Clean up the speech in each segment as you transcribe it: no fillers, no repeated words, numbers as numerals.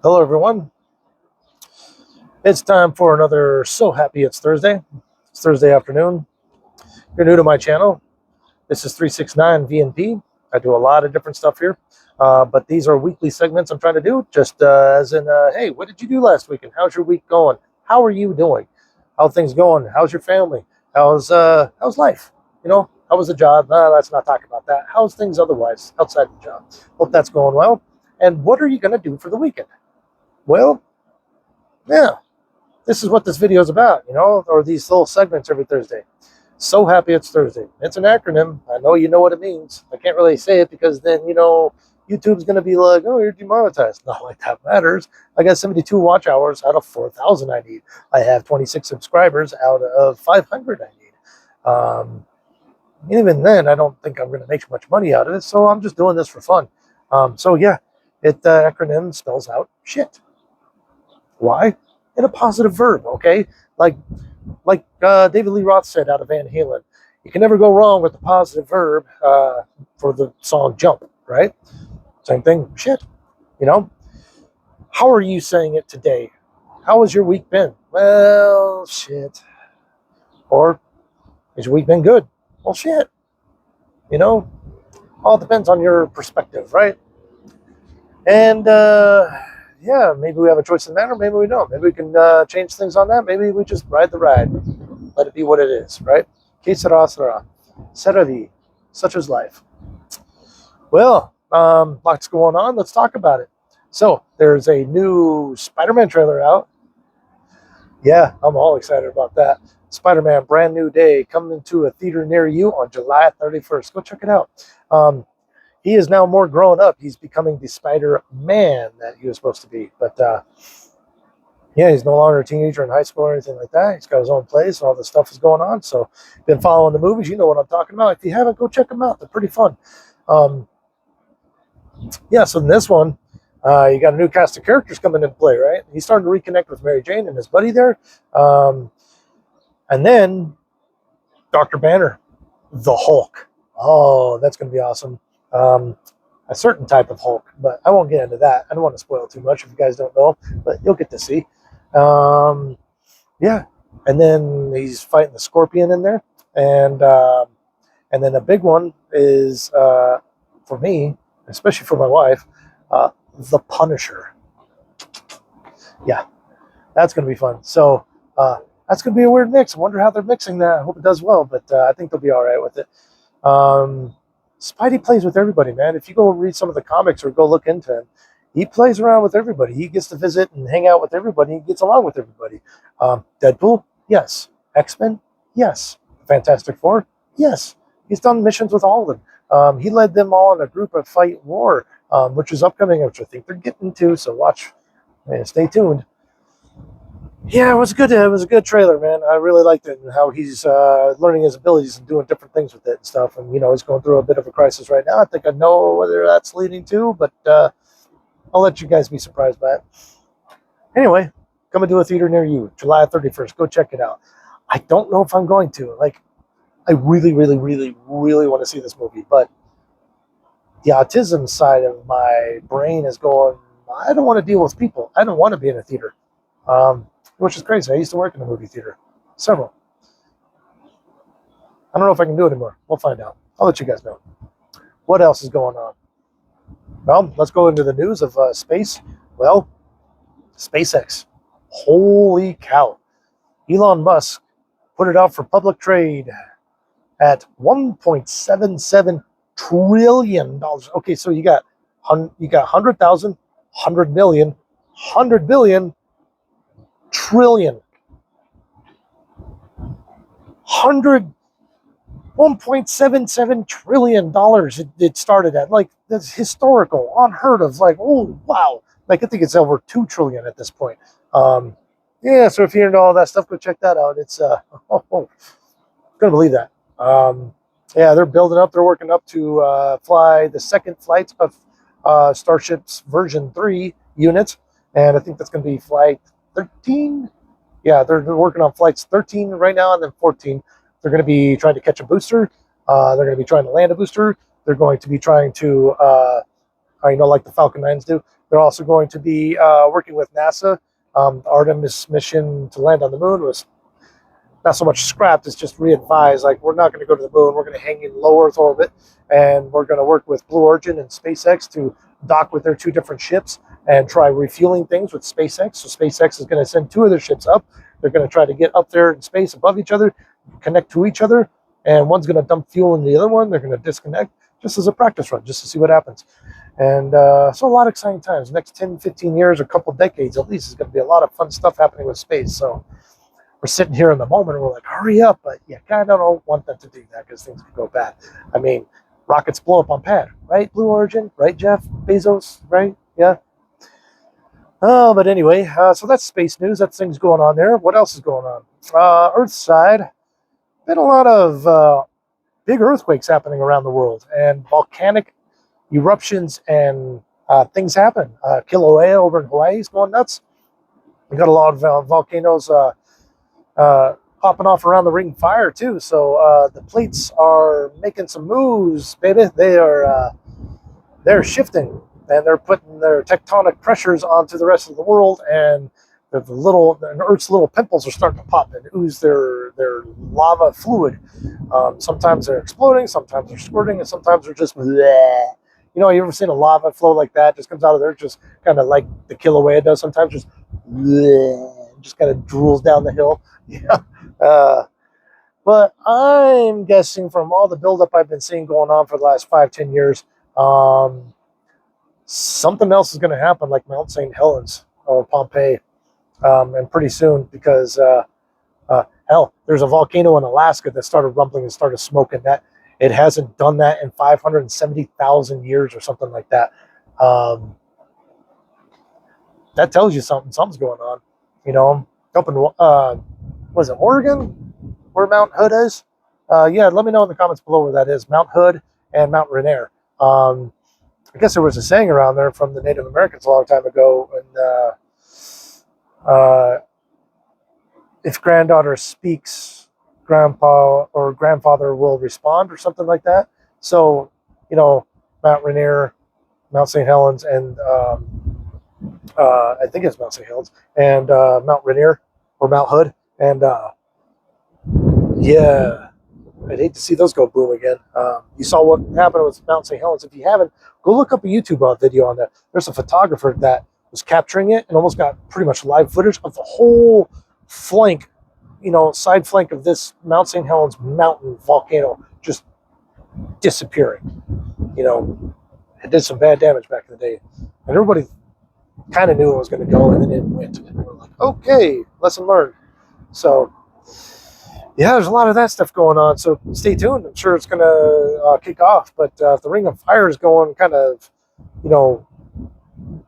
Hello, everyone. It's time for another So Happy It's Thursday. It's Thursday afternoon. If you're new to my channel, this is 369 VNP. I do a lot of different stuff here, but these are weekly segments I'm trying to do, just as in, hey, what did you do last week, and how's your week going? How are you doing? How are things going? How's your family? How's life? How was the job? Let's not talk about that. How's things otherwise outside the job? Hope that's going well. And what are you going to do for the weekend? Well, yeah, this is what this video is about, or these little segments every Thursday. So Happy It's Thursday. It's an acronym. I know you know what it means. I can't really say it because then, YouTube's going to be like, oh, you're demonetized. Not like that matters. I got 72 watch hours out of 4,000 I need. I have 26 subscribers out of 500 I need. Even then, I don't think I'm going to make much money out of it, so I'm just doing this for fun. So yeah, acronym spells out shit. Why? In a positive verb, okay? Like David Lee Roth said out of Van Halen, you can never go wrong with the positive verb for the song Jump, right? Same thing, shit, How are you saying it today? How has your week been? Well, shit. Or, has your week been good? Well, shit. All depends on your perspective, right? And, yeah, maybe we have a choice in the matter, maybe we don't. Maybe we can change things on that. Maybe we just ride the ride. Let it be what it is, right? Que sera, sera. Sera vi. Such is life. Well, lots going on. Let's talk about it. So, there's a new Spider-Man trailer out. Yeah, I'm all excited about that. Spider-Man Brand New Day coming to a theater near you on July 31st. Go check it out. He is now more grown up. He's becoming the Spider-Man that he was supposed to be. But, yeah, he's no longer a teenager in high school or anything like that. He's got his own place. All this stuff is going on. So, been following the movies. You know what I'm talking about. If you haven't, go check them out. They're pretty fun. Yeah, so in this one, you got a new cast of characters coming into play, right? He's starting to reconnect with Mary Jane and his buddy there. And then Dr. Banner, the Hulk. Oh, that's going to be awesome. A certain type of Hulk, but I won't get into that. I don't want to spoil too much if you guys don't know, but you'll get to see. Yeah, and then he's fighting the Scorpion in there, and then a big one is for me, especially for my wife, the Punisher. Yeah, that's going to be fun. So that's going to be a weird mix. I wonder how they're mixing that. I hope it does well, but I think they'll be all right with it. Spidey plays with everybody, man. If you go read some of the comics or go look into him, he plays around with everybody. He gets to visit and hang out with everybody. He gets along with everybody. Deadpool, yes. X-Men, yes. Fantastic Four, yes. He's done missions with all of them. He led them all in a group of fight war, which is upcoming, which I think they're getting to. So watch, man, stay tuned. Yeah, it was good. It was a good trailer, man. I really liked it and how he's learning his abilities and doing different things with it and stuff. And he's going through a bit of a crisis right now. I think I know whether that's leading to, but I'll let you guys be surprised by it. Anyway, coming to a theater near you, July 31st. Go check it out. I don't know if I'm going to. I really, really, really, really want to see this movie, but the autism side of my brain is going, I don't want to deal with people. I don't want to be in a theater. Which is crazy. I used to work in a movie theater. Several. I don't know if I can do it anymore. We'll find out. I'll let you guys know. What else is going on? Well, let's go into the news of space. Well, SpaceX. Holy cow. Elon Musk put it out for public trade at $1.77 trillion. Okay, so you got 100,000, 100 million, 100 billion, trillion. 1.77 trillion dollars it started at. That's historical, unheard of. Oh wow. I think it's over 2 trillion at this point. Yeah, so if you're into all that stuff, go check that out. It's couldn't believe that. Yeah, they're building up, they're working up to fly the second flight of Starship's version 3 unit, and I think that's going to be flight 13. Yeah, they're working on flights 13 right now, and then 14. They're going to be trying to catch a booster. They're going to be trying to land a booster. They're going to be trying to like the Falcon 9s do. They're also going to be working with NASA. The Artemis mission to land on the moon was not so much scrapped, it's just re-advised. Like, we're not going to go to the moon. We're going to hang in low Earth orbit, and we're going to work with Blue Origin and SpaceX to dock with their 2 different ships and try refueling things with SpaceX. So SpaceX is going to send 2 of their ships up. They're going to try to get up there in space above each other, connect to each other, and one's going to dump fuel in the other one. They're going to disconnect just as a practice run, just to see what happens. And so a lot of exciting times. Next 10, 15 years, a couple decades at least, is going to be a lot of fun stuff happening with space. So we're sitting here in the moment and we're like, hurry up. But you kind of don't want them to do that because things could go bad. I mean, rockets blow up on pad, right? Blue Origin, right, Jeff Bezos, right? Yeah. Oh, but anyway, so that's space news. That's things going on there. What else is going on? Earth side, been a lot of big earthquakes happening around the world, and volcanic eruptions, and things happen. Kilauea over in Hawaii is going nuts. We got a lot of volcanoes popping off around the Ring of Fire too. So the plates are making some moves, baby. They're shifting, and they're putting their tectonic pressures onto the rest of the world, and Earth's little pimples are starting to pop and ooze their lava fluid. Sometimes they're exploding, sometimes they're squirting, and sometimes they're just bleh. You ever seen a lava flow like that? Just comes out of there, just kind of like the Kilauea does. Sometimes just bleh, just kind of drools down the hill. Yeah. But I'm guessing from all the buildup I've been seeing going on for the last 5-10 years, something else is going to happen, like Mount St. Helens or Pompeii, and pretty soon, because hell, there's a volcano in Alaska that started rumbling and started smoking. That it hasn't done that in 570,000 years or something like that. That tells you something. Something's going on. Up in was it Oregon, where Mount Hood is? Yeah, let me know in the comments below where that is. Mount Hood and Mount Rainier. I guess there was a saying around there from the Native Americans a long time ago, and if granddaughter speaks, grandpa or grandfather will respond, or something like that. So, Mount Rainier, Mount St. Helens, and I think it's Mount St. Helens, and Mount Rainier or Mount Hood, and yeah, I'd hate to see those go boom again. You saw what happened with Mount St. Helens. If you haven't, go look up a YouTube video on that. There's a photographer that was capturing it and almost got pretty much live footage of the whole flank, side flank of this Mount St. Helens mountain volcano just disappearing. It did some bad damage back in the day, and everybody kind of knew it was going to go, and then it went. And we're like, okay, lesson learned. So, yeah, there's a lot of that stuff going on. So stay tuned. I'm sure it's going to kick off. But if the Ring of Fire is going kind of,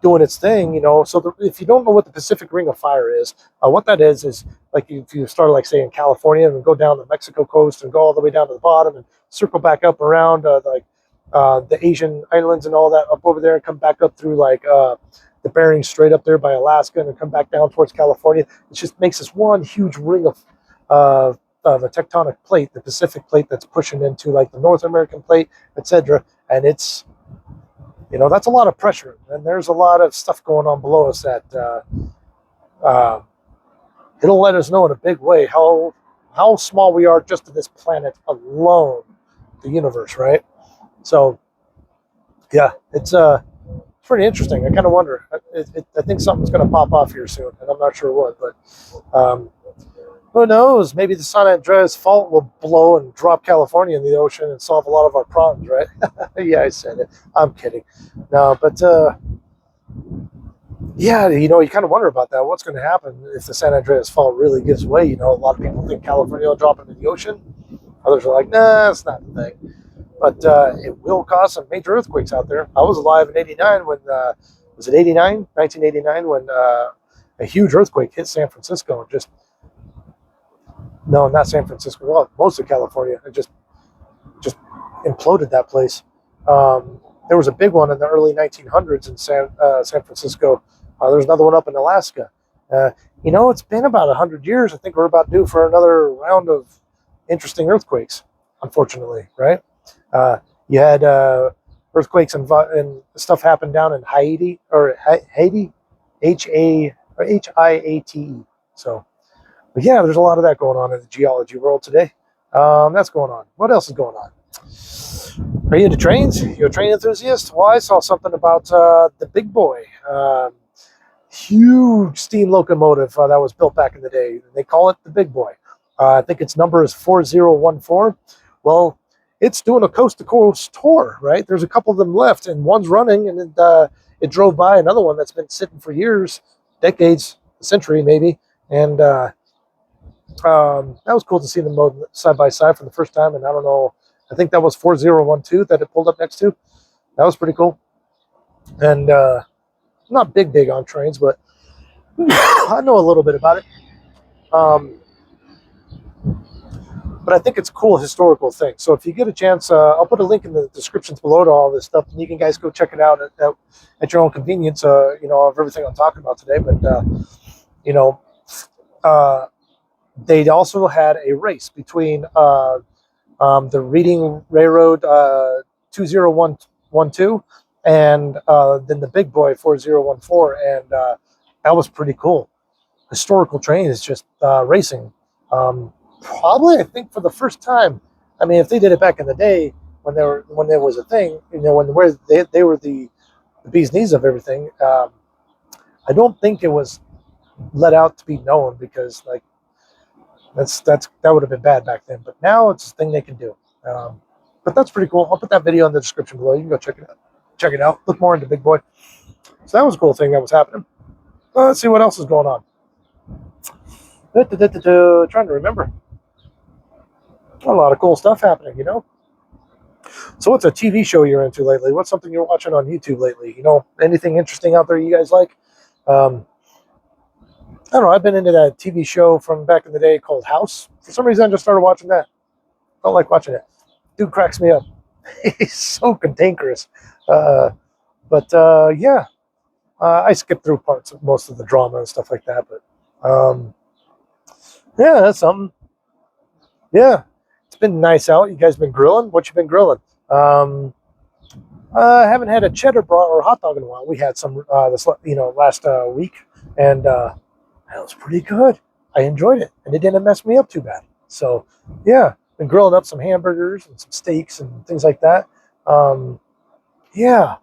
doing its thing, So if you don't know what the Pacific Ring of Fire is, what that is like if you started, like, say, in California and go down the Mexico coast and go all the way down to the bottom and circle back up around the Asian islands and all that up over there and come back up through the Bering Strait up there by Alaska and then come back down towards California. It just makes this one huge ring of a tectonic plate, the Pacific plate, that's pushing into like the North American plate, etc. And it's, that's a lot of pressure, and there's a lot of stuff going on below us that it'll let us know in a big way how small we are just to this planet alone, the universe, right? So, yeah, it's pretty interesting. I kind of wonder. I think something's going to pop off here soon, and I'm not sure what, but who knows? Maybe the San Andreas fault will blow and drop California in the ocean and solve a lot of our problems, right? Yeah, I said it. I'm kidding. No, but yeah, you kind of wonder about that. What's going to happen if the San Andreas fault really gives way? A lot of people think California will drop into the ocean. Others are like, nah, that's not the thing. But it will cause some major earthquakes out there. I was alive in '89 when, was it 89? 1989, when a huge earthquake hit San Francisco and just, no, not San Francisco, well, most of California. It just imploded that place. There was a big one in the early 1900s in San Francisco. There's another one up in Alaska. It's been about 100 years. I think we're about due for another round of interesting earthquakes, unfortunately, right? You had earthquakes and stuff happened down in Haiti or Haiti, Hiate. So, but yeah, there's a lot of that going on in the geology world today. That's going on. What else is going on? Are you into trains? You a train enthusiast? Well, I saw something about the Big Boy. Huge steam locomotive that was built back in the day. They call it the Big Boy. I think its number is 4014. Well, it's doing a coast-to-coast tour, right? There's a couple of them left, and one's running, and it drove by another one that's been sitting for years, decades, a century maybe, and that was cool to see them both side by side for the first time. And I don't know, I think that was 4012 that it pulled up next to. That was pretty cool. And not big on trains, but I know a little bit about it. But I think it's a cool historical thing. So if you get a chance, I'll put a link in the descriptions below to all this stuff, and you can guys go check it out at your own convenience. Of everything I'm talking about today. But they also had a race between the Reading Railroad 20112 and then the Big Boy 4014, and that was pretty cool. Historical trains just racing. Probably, I think, for the first time. I mean, if they did it back in the day when there was a thing, when they were the bee's knees of everything. I don't think it was let out to be known, because like that would have been bad back then. But now it's a thing they can do. But that's pretty cool. I'll put that video in the description below. You can go check it out. Check it out. Look more into Big Boy. So that was a cool thing that was happening. Let's see what else is going on. Trying to remember. A lot of cool stuff happening, So what's a TV show you're into lately? What's something you're watching on YouTube lately? Anything interesting out there you guys like? I don't know. I've been into that TV show from back in the day called House. For some reason, I just started watching that. Don't like watching it. Dude cracks me up. He's so cantankerous. Yeah. I skip through parts of most of the drama and stuff like that. But yeah, that's something. Yeah. It's been nice out. You guys been grilling? What you been grilling? I haven't had a cheddar brat or hot dog in a while. We had some last week, and that was pretty good. I enjoyed it, and it didn't mess me up too bad. So yeah, been grilling up some hamburgers and some steaks and things like that. Yeah,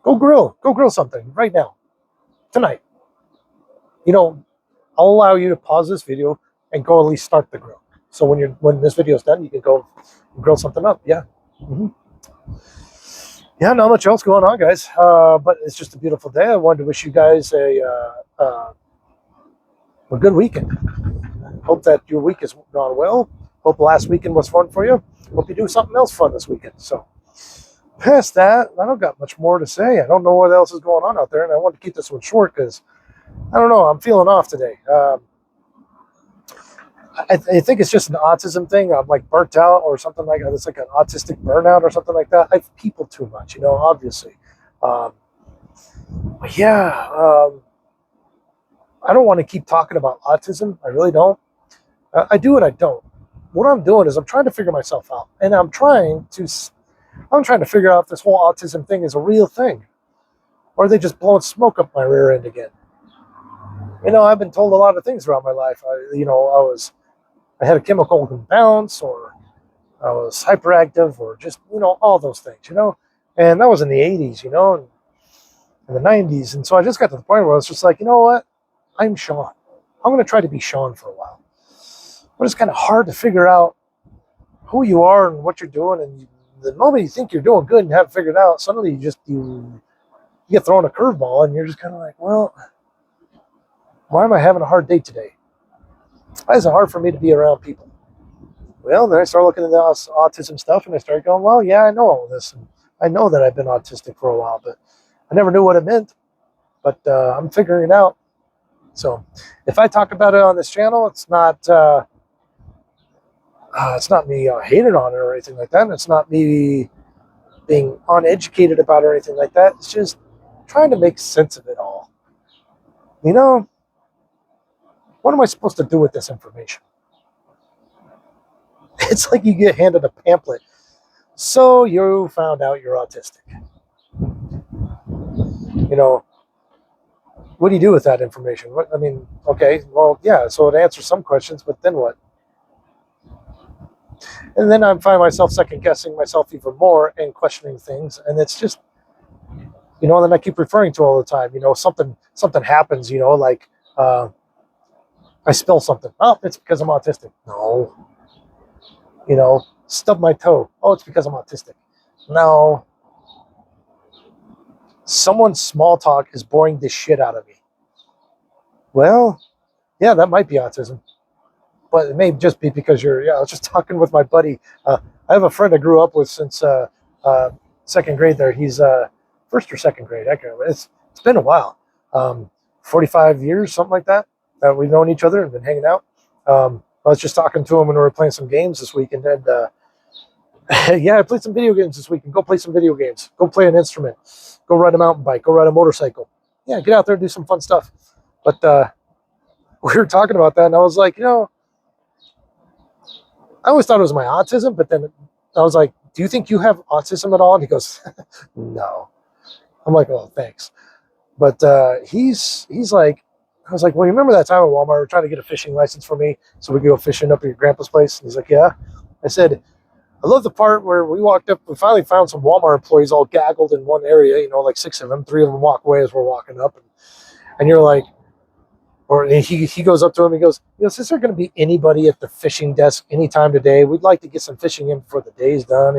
go grill something right now, tonight. I'll allow you to pause this video and go at least start the grill. So when this video is done, you can go grill something up. Yeah. Yeah, not much else going on, guys. But it's just a beautiful day. I wanted to wish you guys a good weekend. Hope that your week has gone well. Hope last weekend was fun for you. Hope you do something else fun this weekend. So past that, I don't got much more to say. I don't know what else is going on out there, and I want to keep this one short because I don't know. I'm feeling off today. I think it's just an autism thing. I'm like burnt out or something like that. It's like an autistic burnout or something like that. I've people too much, obviously. But yeah, I don't want to keep talking about autism. I really don't. I do and I don't. What I'm doing is I'm trying to figure myself out, and I'm trying to figure out if this whole autism thing is a real thing, or are they just blowing smoke up my rear end again? I've been told a lot of things throughout my life. I had a chemical imbalance, or I was hyperactive, or just, all those things, and that was in the 80s, and in the 90s. And so I just got to the point where I was just like, you know what? I'm Sean. I'm going to try to be Sean for a while. But it's kind of hard to figure out who you are and what you're doing. And the moment you think you're doing good and have it figured out, suddenly you get thrown a curveball, and you're just kind of like, well, why am I having a hard day today? Why is it hard for me to be around people? Well, then I started looking at the autism stuff, and I started going, well, yeah, I know all this. And I know that I've been autistic for a while, but I never knew what it meant. But I'm figuring it out. So if I talk about it on this channel, it's not me hating on it or anything like that. And it's not me being uneducated about it or anything like that. It's just trying to make sense of it all. What am I supposed to do with this information? It's like you get handed a pamphlet So you found out you're autistic. You know, what do you do with that information? I mean, okay, well, yeah, so it answers some questions, but then what? And then I find myself second guessing myself even more and questioning things, and it's just, then I keep referring to all the time. Something happens. Like I spill something. Oh, it's because I'm autistic. No, stub my toe. Oh, it's because I'm autistic. No, someone's small talk is boring the shit out of me. Well, yeah, that might be autism, but it may just be because you're. Yeah, I was just talking with my buddy. I have a friend I grew up with since uh, second grade. There, he's first or second grade. I can't remember. It's been a while. 45 years, something like that. That we've known each other and been hanging out. I was just talking to him when we were playing some games this weekend, and yeah, I played some video games this weekend. Go play some video games. Go play an instrument. Go ride a mountain bike. Go ride a motorcycle. Yeah, get out there and do some fun stuff. But we were talking about that, and I was like, I always thought it was my autism, but then I was like, do you think you have autism at all? And he goes, no. I'm like, oh, thanks. But he's like, I was like, well, you remember that time at Walmart? We were trying to get a fishing license for me so we could go fishing up at your grandpa's place. And he's like, yeah. I said, I love the part where we walked up. We finally found some Walmart employees all gaggled in one area, like 6 of them. 3 of them walk away as we're walking up. And you're like, or he goes up to him. He goes, is there going to be anybody at the fishing desk anytime today? We'd like to get some fishing in before the day's done.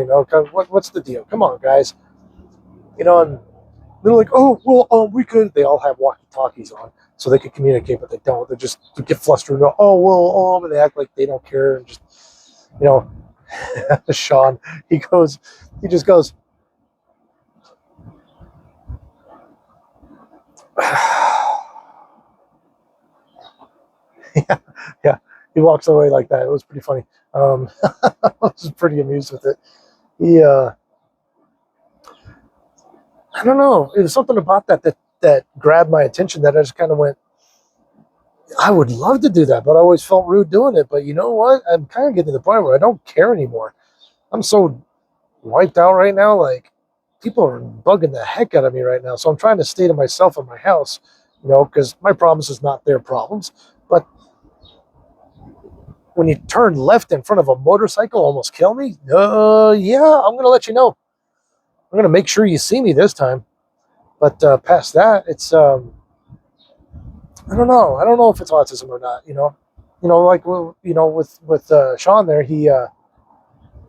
What's the deal? Come on, guys. And they're like, oh, well, we could. They all have walkie-talkies on so they could communicate, but they don't. They just get flustered and go, oh, well, and they act like they don't care. And just, Sean, he just goes, yeah. He walks away like that. It was pretty funny. I was pretty amused with it. He, I don't know. It was something about that grabbed my attention that I just kind of went, I would love to do that, but I always felt rude doing it. But you know what? I'm kind of getting to the point where I don't care anymore. I'm so wiped out right now. Like, people are bugging the heck out of me right now. So I'm trying to stay to myself in my house, because my problems is not their problems. But when you turn left in front of a motorcycle, almost kill me. Yeah, I'm going to let you know. I'm going to make sure you see me this time. But past that, it's I don't know. I don't know if it's autism or not. Like with Sean there, he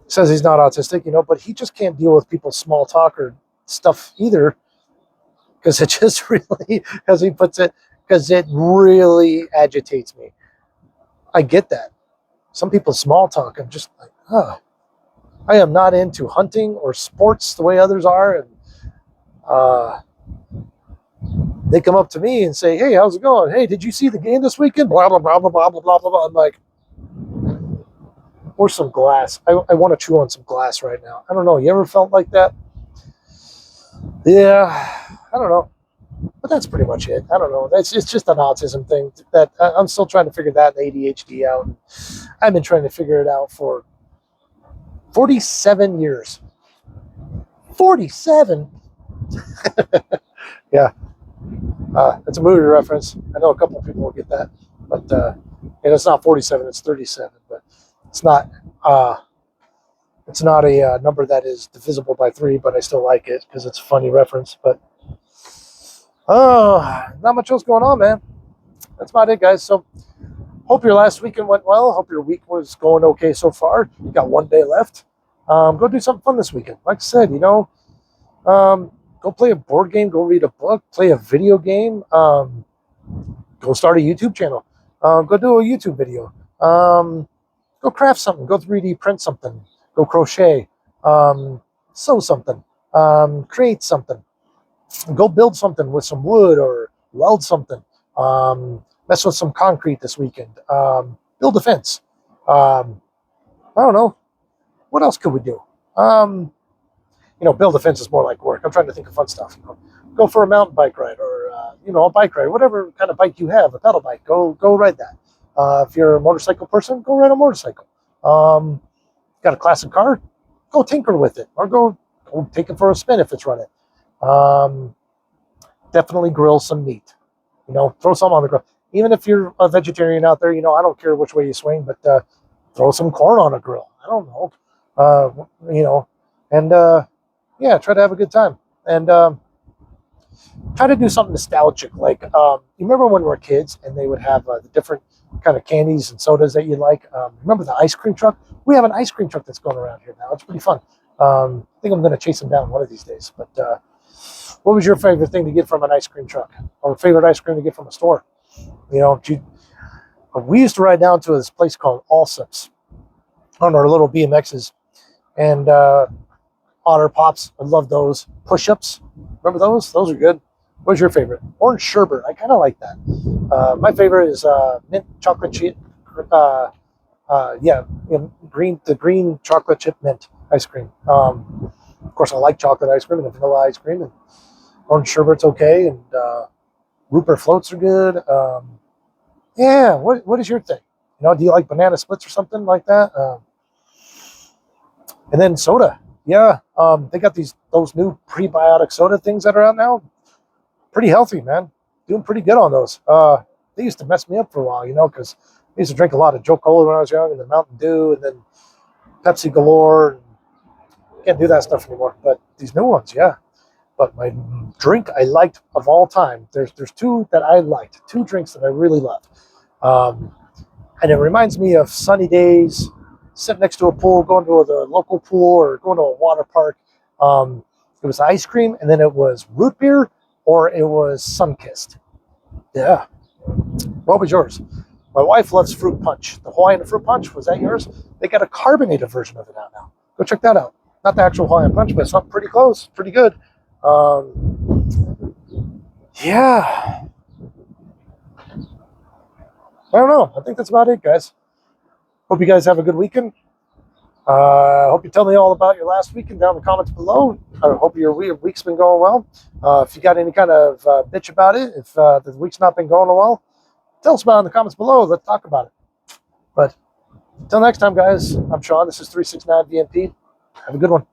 says he's not autistic. But he just can't deal with people's small talk or stuff either, because it just really, as he puts it, because it really agitates me. I get that. Some people's small talk, I'm just like, I am not into hunting or sports the way others are, and they come up to me and say, hey, how's it going? Hey, did you see the game this weekend? Blah, blah, blah, blah, blah, blah, blah, blah. I'm like, or some glass. I want to chew on some glass right now. I don't know. You ever felt like that? Yeah, I don't know. But that's pretty much it. I don't know. It's just an autism thing that I'm still trying to figure that and ADHD out. I've been trying to figure it out for 47 years. 47? Yeah. It's a movie reference. I know a couple of people will get that. But and it's not 47, it's 37. But it's not a number that is divisible by 3, but I still like it because it's a funny reference. But not much else going on, man. That's about it, guys. So hope your last weekend went well. Hope your week was going okay so far. You got 1 day left. Go do something fun this weekend. Like I said, go play a board game, go read a book, play a video game, go start a YouTube channel, go do a YouTube video, go craft something, go 3D print something, go crochet, sew something, create something, go build something with some wood or weld something, mess with some concrete this weekend, build a fence. I don't know. What else could we do? Build a fence is more like work. I'm trying to think of fun stuff. Go for a mountain bike ride or, a bike ride, whatever kind of bike you have, a pedal bike, go ride that. If you're a motorcycle person, go ride a motorcycle. Got a classic car? go tinker with it, or go take it for a spin if it's running. Um, Definitely grill some meat. Throw some on the grill. Even if you're a vegetarian out there, I don't care which way you swing, but throw some corn on a grill. I don't know, uh, and yeah, try to have a good time. And try to do something nostalgic. Like, you remember when we were kids and they would have the different kind of candies and sodas that you like? Remember the ice cream truck? We have an ice cream truck that's going around here now. It's pretty fun. I think I'm going to chase them down one of these days. But what was your favorite thing to get from an ice cream truck, or favorite ice cream to get from a store? We used to ride down to this place called Allsup's on our little BMXs, and Otter Pops. I love those. Push-ups. Remember those? Those are good. What's your favorite? Orange sherbet. I kind of like that. My favorite is mint chocolate chip. Yeah, the green chocolate chip mint ice cream. Of course, I like chocolate ice cream and vanilla ice cream, and orange sherbet's okay, and Rupert floats are good. Yeah, what is your thing? Do you like banana splits or something like that? And then soda. Yeah, they got those new prebiotic soda things that are out now. Pretty healthy, man. Doing pretty good on those. They used to mess me up for a while, because I used to drink a lot of Joe Cola when I was young, and then Mountain Dew, and then Pepsi Galore. Can't do that stuff anymore. But these new ones, yeah. But my drink I liked of all time, there's two that I liked, two drinks that I really loved. And it reminds me of sunny days, sitting next to a pool, going to the local pool or going to a water park. It was ice cream, and then it was root beer, or it was Sunkissed. Yeah. What was yours? My wife loves fruit punch. The Hawaiian fruit punch, was that yours? They got a carbonated version of it out now. Go check that out. Not the actual Hawaiian punch, but something pretty close, pretty good. Yeah. I don't know. I think that's about it, guys. Hope you guys have a good weekend. Hope you tell me all about your last weekend down in the comments below. I hope your week's been going well. If you got any kind of bitch about it, if the week's not been going well, tell us about it in the comments below. Let's talk about it. But until next time, guys, I'm Sean. This is 369 VMP. Have a good one.